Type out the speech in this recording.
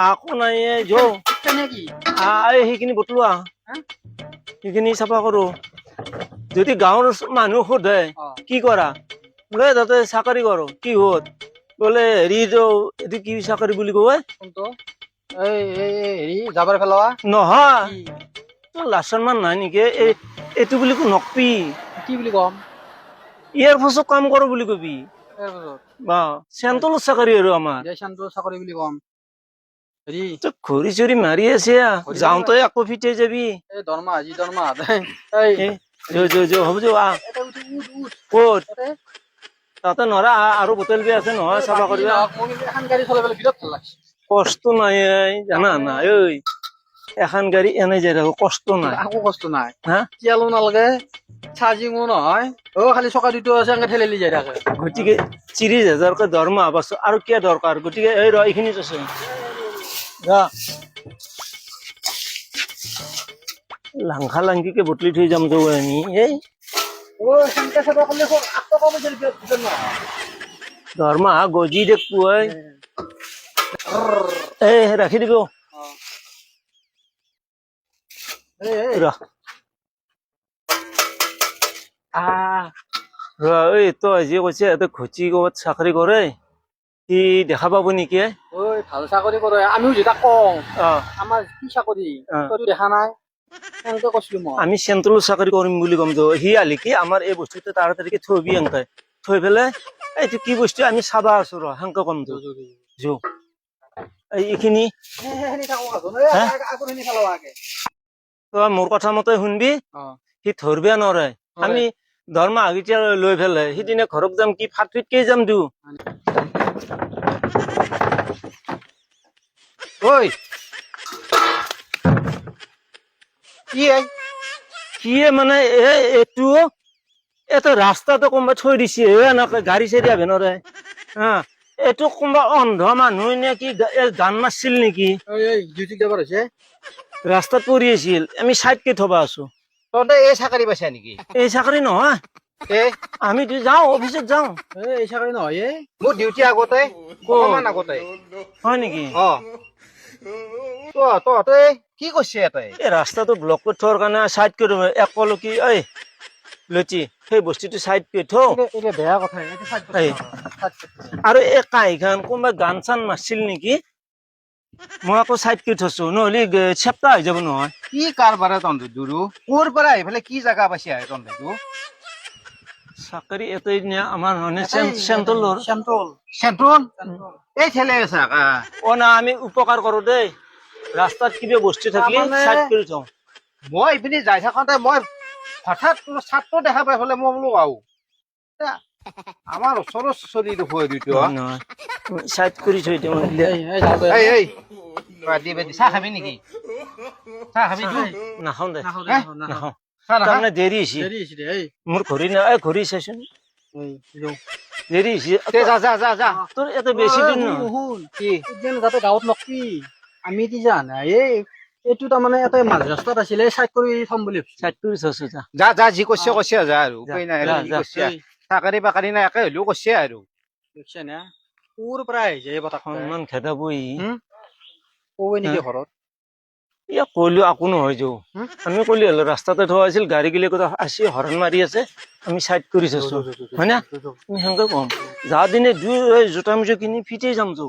আকৌ নাই যো সেইখিনি বটলোৱা সেইখিনি চাফা কৰো যদি গাঁৱৰ মানুহ সোধে কি কৰা বোলে তাতে চাকৰি কৰো কি হত বোলে হেৰি এইটো কি চাকৰি বুলি কয় যাবৰ পেলোৱা নহয় লাচন মান নাই নেকি এইটো বুলি নকবি কি বুলি কম ইয়াৰ পাছত কাম কৰো বুলি কবি চেণ্ট্ৰেলৰ চাকৰি আৰু আমাৰ চাকৰি বুলি কম ঘড়ী চৰি মাৰি আছে যাওঁতে আকৌ ফিটাই যাবি দৰমহা আজি দৰমহা হ'ব যো ক'ত তাতে নৰা আৰু হোটেল বি আছে নহয় চাফা কৰিবা কষ্ট নাই জানা নাই ঐ এখন গাড়ী এনে যাই থাকো কষ্ট নাই একো কষ্ট নাই হা তেলো নালাগে চাৰ্জিঙো নহয় খালি চকা দুটো আছে ঠেলি যাই থাকে গতিকে 30,000 দৰমহা পাছো আৰু কিয় দৰকাৰ গতিকে এই ৰ এইখিনিত আছে লাংখা লাংকিকে বটলি থৈ যাম তো আমি এই দৰমহা গজি দেখো এই ৰাখি দিব তই যি কৈছে এতে ঘুচি ক'বাত চাকৰি কৰে সি দেখা পাব নেকি ভাল চাকৰি কৰে আমিও যেটা কওঁ আমাৰ কি চাকৰি দেখা নাই আমি চেণ্ট্ৰেলৰ চাকৰি কৰিম বুলি কম সি আলি কি আমাৰ এই বস্তুটো তাড়াতাড়িকে থবি এনেকে থৈ পেলাই এইটো কি বস্তু আমি চাবা আছো সেনেকে কম যো এইখিনি তই মোৰ কথা মতে শুনবি সি ধৰবে নৰে আমি দৰমহা আগিতিয়া লৈ পেলাই সিদিনা ঘৰত যাম কি ফাট ফিটকে যাম দিও কি মানে এইটো এটা ৰাস্তাটো কোনোবা থৈ দিছে এনেকে গাড়ী চাড়ী আহে নৰে এইটো কোনোবা অন্ধ মানুহ নে কি গান মাৰছিল নেকি ৰাস্তাত পৰি আছিল আমি চাইডকে থবা আছো তহঁতে এই চাকৰি পাইছা নেকি এই চাকৰি নহয় আমি যাওঁ অফিচত যাওঁ এই চাকৰি নহয় মোৰ ডিউটি আগতে হয় নেকি তহঁতে কি কৈছে এই ৰাস্তাটো ব্লক কৰি থোৱাৰ কাৰণে চাইড কৰি একলকি ঐ লচি সেই বস্তুটো চাইড কৰি থওঁ বেয়া কথা আৰু এই কাহিখান কোনোবা গান চান মাৰছিল নেকি মই আকৌ চাইড কৰি থৈছো নহলে চেপ্তা হৈ যাব নহয় কি কাৰবাৰে তহঁতে দুৰু ক'ৰ পৰা আহি পেলাই কি জাগা পাইছে তহঁতে চাকৰি এটাই আমাৰ চেণ্ট্ৰেলৰ চেণ্ট্ৰল এই ঠেলে আছে না আমি উপকাৰ কৰো দেই ৰাস্তাত কিবা বস্তু থাকিলে চাইড কৰি থওঁ মই ইপিনে যাই থাকোতে মই হঠাৎ ছাত্ৰ দেখা পাই পেলাই মই বোলো আমাৰ ওচৰৰ চলি চাইড কৰি থৈ দিওঁ চাহ খাবি নেকি চাহ খাবি নাখাওঁ দে নাখাওঁ তাৰমানে দেৰি হৈছে মোৰ ঘড়ী নাই ঘড়ী চাইছোন দেৰি হৈছে তোৰ এটা বেছি দিন যাতে গাঁৱত নকবি আমি কি জানা এইটো তাৰমানে এটা মাজ ৰাস্তাত আছিলে চাইড কৰি থম বুলি চাইড কৰি থৈছো যা যি কৈছে যা আৰু চাকৰি বাকৰি নাই একে হলেও কৈছে আৰু ক'ৰ পৰা আহিছে এই বতাহ ইমান খেদাব নেকি ঘৰত ইয়াক কলিও আকো নহয় যৌ আমি কলি হলো ৰাস্তাতে থোৱা আছিল গাড়ী গিলে কথা আসি হৰণ মাৰি আছে আমি চাইড কৰি থৈছো হয় না আমি সেনেকে কম যা দিনে দুই জোতা মোজা কিনি ফিটেই যাম যৌ